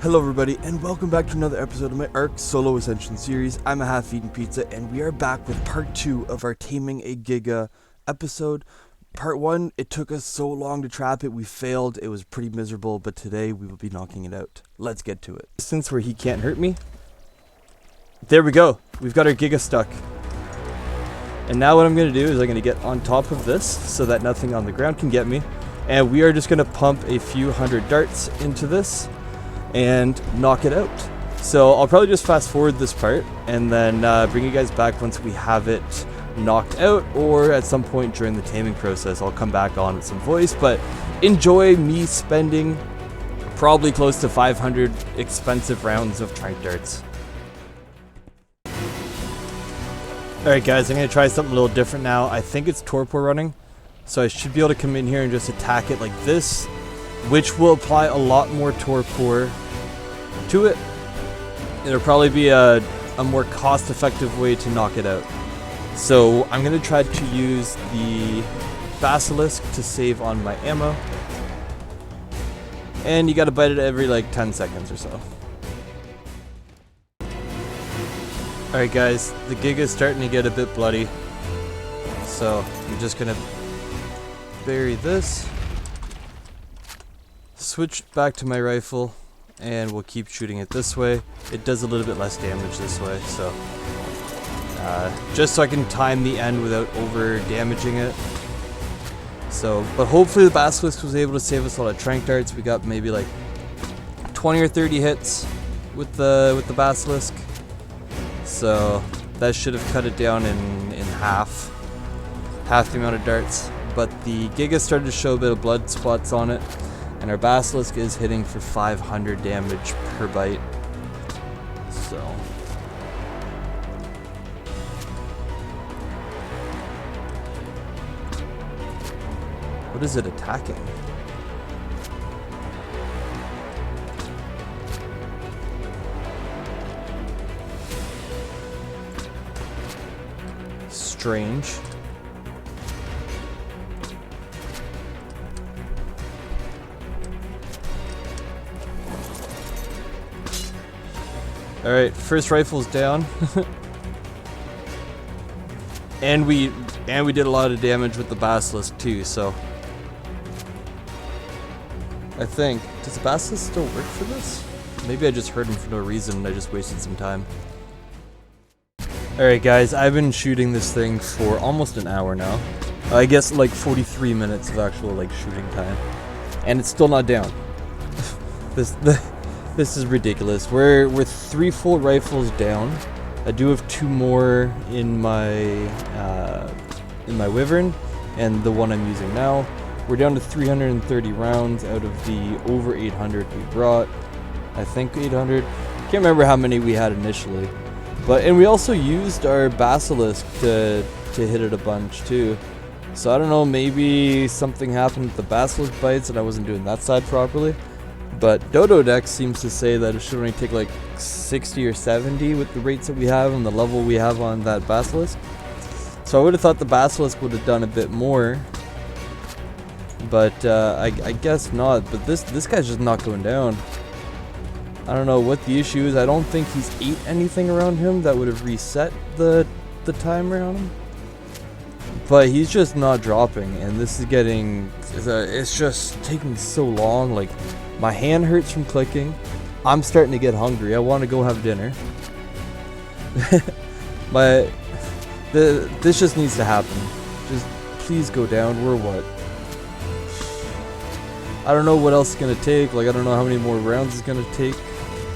Hello everybody, and welcome back to another episode of my ARC Solo Ascension series. I'm a half-eaten pizza, and we are back with part 2 of our Taming a GIGA episode. Part 1, it took us so long to trap it, we failed, it was pretty miserable, but today we will be knocking it out. Let's get to it. Distance where he can't hurt me. There we go, we've got our GIGA stuck. And now what I'm going to do is I'm going to get on top of this so that nothing on the ground can get me. And we are just going to pump a few hundred darts into this and knock it out. So I'll probably just fast forward this part and then bring you guys back once we have it knocked out, or at some point during the taming process I'll come back on with some voice. But enjoy me spending probably close to 500 expensive rounds of trank darts. Alright guys, I'm going to try something a little different now. I think it's torpor running, so I should be able to come in here and just attack it like this, which will apply a lot more torpor to it. It'll probably be a more cost-effective way to knock it out. So I'm going to try to use the basilisk to save on my ammo. And you got to bite it every like 10 seconds or so. Alright guys, the GIGA is starting to get a bit bloody. So I'm just going to bury this. Switch back to my rifle, and we'll keep shooting it this way. It does a little bit less damage this way, so just so I can time the end without over damaging it. So, but hopefully the basilisk was able to save us a lot of trank darts. We got maybe like 20 or 30 hits with the basilisk, so that should have cut it down in half the amount of darts. But the GIGA started to show a bit of blood spots on it. And our basilisk is hitting for 500 damage per bite. So what is it attacking? Strange. Alright, first rifle's down. and we did a lot of damage with the basilisk too, so I think, does the basilisk still work for this? Maybe I just heard him for no reason and I just wasted some time. Alright guys, I've been shooting this thing for almost an hour now. I guess like 43 minutes of actual like shooting time. And it's still not down. This is ridiculous. We're 3 full rifles down. I do have 2 more in my wyvern, and the one I'm using now. We're down to 330 rounds out of the over 800 we brought. I think 800. Can't remember how many we had initially. And we also used our basilisk to hit it a bunch too. So I don't know, maybe something happened with the basilisk bites and I wasn't doing that side properly. But Dododex seems to say that it should only take like 60 or 70 with the rates that we have and the level we have on that basilisk. So I would have thought the basilisk would have done a bit more. But I guess not. But this guy's just not going down. I don't know what the issue is. I don't think he's ate anything around him that would have reset the timer on him. But he's just not dropping, and this is getting, it's just taking so long. Like, my hand hurts from clicking. I'm starting to get hungry. I want to go have dinner. This just needs to happen. Just please go down. We're what? I don't know what else it's going to take. Like, I don't know how many more rounds it's going to take,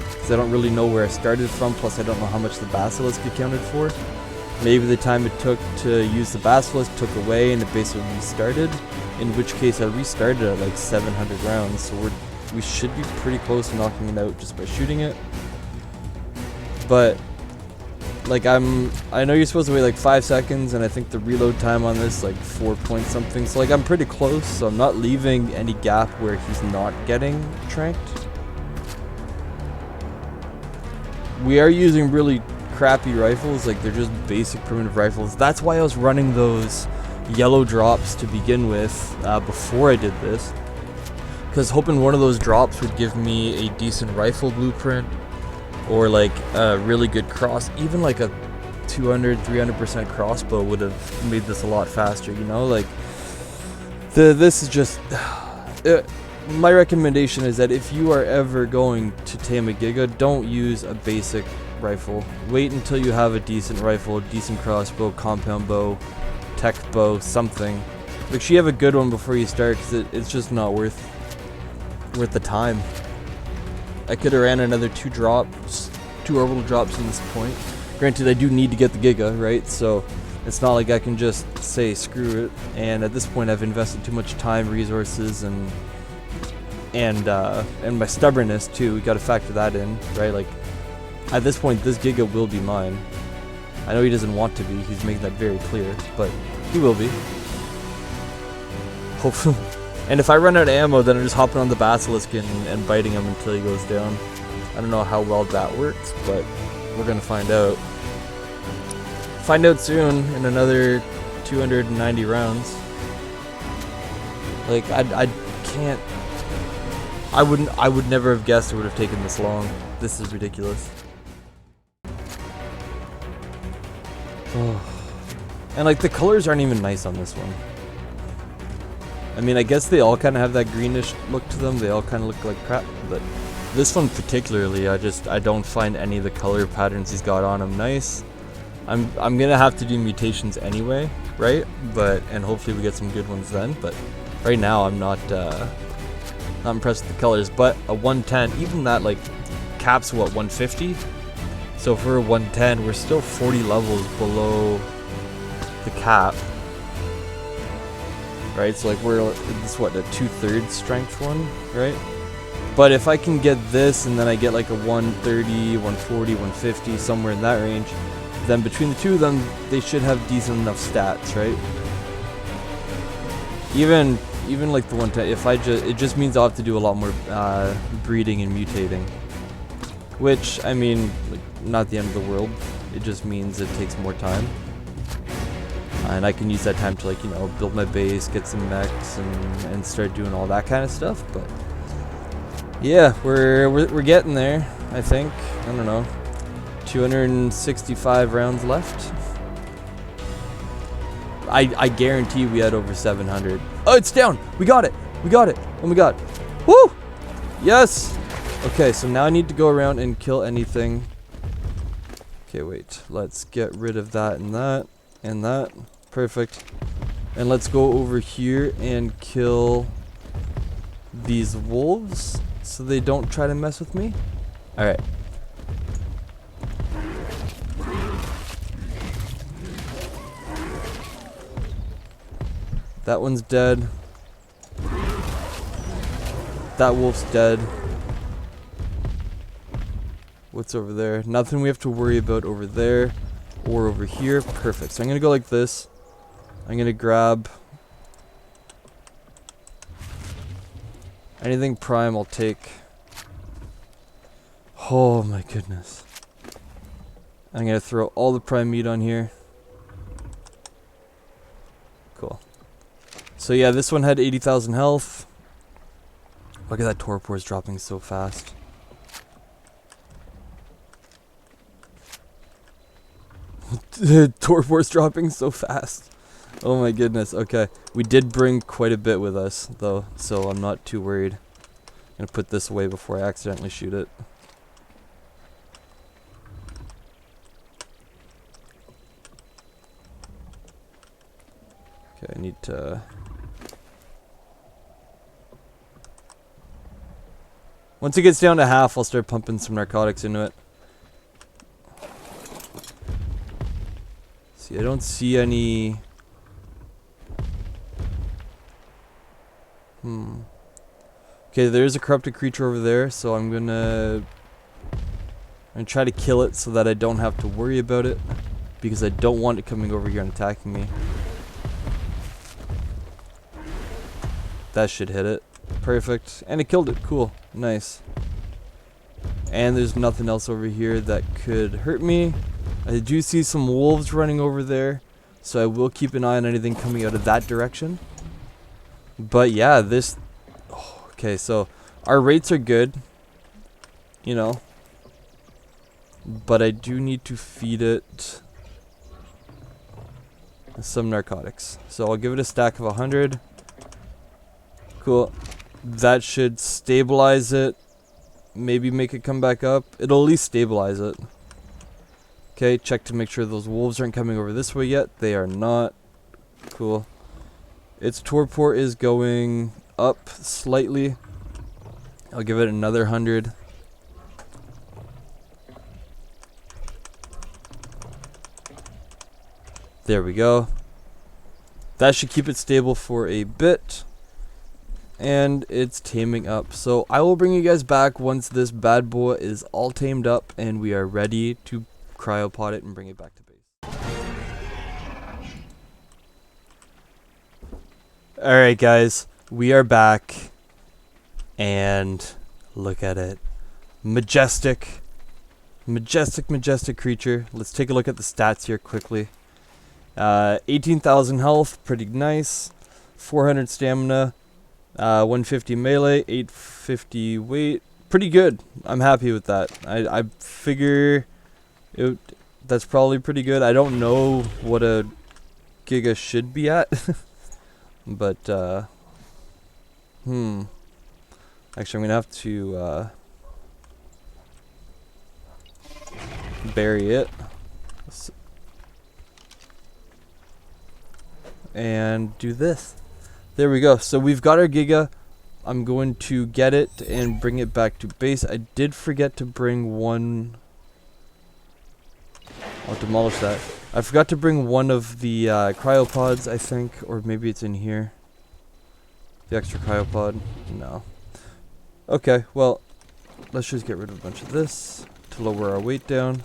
because I don't really know where I started from. Plus, I don't know how much the basilisk accounted for. Maybe the time it took to use the basilisk took away and it basically restarted, in which case I restarted at like 700 rounds, so we should be pretty close to knocking it out just by shooting it. But like I know you're supposed to wait like 5 seconds, and I think the reload time on this like 4 point something, so like I'm pretty close, so I'm not leaving any gap where he's not getting tranked. We are using really crappy rifles, like they're just basic primitive rifles. That's why I was running those yellow drops to begin with before I did this, Because hoping one of those drops would give me a decent rifle blueprint, or like a really good cross, even like a 200-300% crossbow would have made this a lot faster, you know? Like, this is just... my recommendation is that if you are ever going to tame a Giga, don't use a basic rifle. Wait until you have a decent rifle, decent crossbow, compound bow, tech bow, something. Make sure you have a good one before you start, because it's just not worth the time. I could have ran another 2 orbital drops in this point. Granted, I do need to get the Giga, right? So it's not like I can just say screw it. And at this point, I've invested too much time, resources, and my stubbornness too. We got to factor that in, right? Like, at this point, this Giga will be mine. I know he doesn't want to be. He's making that very clear, but he will be. Hopefully. And if I run out of ammo, then I'm just hopping on the Basilisk and biting him until he goes down. I don't know how well that works, but we're gonna find out. Find out soon in another 290 rounds. Like, I can't. I would never have guessed it would have taken this long. This is ridiculous. Oh. And like, the colors aren't even nice on this one. I mean, I guess they all kind of have that greenish look to them. They all kind of look like crap, but this one particularly, I don't find any of the color patterns he's got on him nice. I'm gonna have to do mutations anyway, right? And hopefully we get some good ones then. But right now, I'm not impressed with the colors. But a 110, even that like caps what, 150. So for a 110, we're still 40 levels below the cap. Right, so like this what, a 2/3 strength one, right? But if I can get this and then I get like a 130, 140, 150, somewhere in that range, then between the two of them, they should have decent enough stats, right? Even like the 110, it just means I'll have to do a lot more breeding and mutating. Which, I mean, like, not the end of the world. It just means it takes more time. And I can use that time to, like, you know, build my base, get some mechs, and start doing all that kind of stuff. But yeah, we're getting there, I think. I don't know, 265 rounds left. I guarantee we had over 700. Oh, it's down. We got it. We got it. Oh my god. Woo! Yes. Okay, so now I need to go around and kill anything. Okay, wait. Let's get rid of that and that and that. Perfect. And let's go over here and kill these wolves so they don't try to mess with me. Alright. That one's dead. That wolf's dead. What's over there? Nothing we have to worry about over there or over here. Perfect. So I'm going to go like this. I'm going to grab anything prime I'll take. Oh my goodness. I'm going to throw all the prime meat on here. Cool. So yeah, this one had 80,000 health. Look at that torpor is dropping so fast. Torpor's dropping so fast. Oh my goodness. Okay, we did bring quite a bit with us though, so I'm not too worried. I'm gonna put this away before I accidentally shoot it. Okay, I need to... Once it gets down to half, I'll start pumping some narcotics into it. See, I don't see any... Okay, there's a corrupted creature over there, so I'm gonna try to kill it so that I don't have to worry about it, because I don't want it coming over here and attacking me. That should hit it. Perfect. And it killed it. Cool. Nice. And there's nothing else over here that could hurt me. I do see some wolves running over there, so I will keep an eye on anything coming out of that direction. But yeah, this... Oh, Okay, so our rates are good, you know, but I do need to feed it some narcotics. So I'll give it a stack of 100. Cool. That should stabilize it. Maybe make it come back up. It'll at least stabilize it. Okay, check to make sure those wolves aren't coming over this way yet. They are not. Cool. Its torpor is going up slightly. I'll give it another 100. There we go. That should keep it stable for a bit. And it's taming up. So I will bring you guys back once this bad boy is all tamed up and we are ready to cryopod it and bring it back to base. Alright guys, we are back. And look at it. Majestic. Majestic creature. Let's take a look at the stats here quickly. 18,000 health, pretty nice. 400 stamina. 150 melee, 850 weight. Pretty good. I'm happy with that. I figure that's probably pretty good. I don't know what a Giga should be at. But, actually, I'm going to have to, bury it. And do this. There we go. So we've got our Giga. I'm going to get it and bring it back to base. I did forget to bring one. I'll demolish that. I forgot to bring one of the cryopods, I think. Or maybe it's in here. The extra cryopod. No. Okay, well, let's just get rid of a bunch of this to lower our weight down.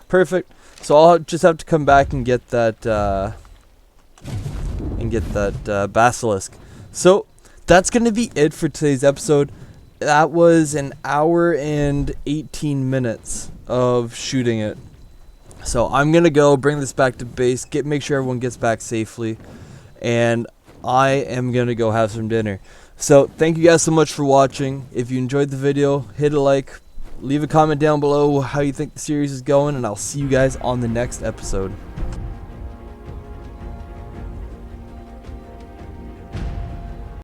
Perfect. So I'll just have to come back and get that basilisk. So that's gonna be it for today's episode. That was an hour and 18 minutes of shooting it. So I'm gonna go bring this back to base, make sure everyone gets back safely, and I am gonna go have some dinner. So thank you guys so much for watching. If you enjoyed the video, hit a like, leave a comment down below how you think the series is going, and I'll see you guys on the next episode.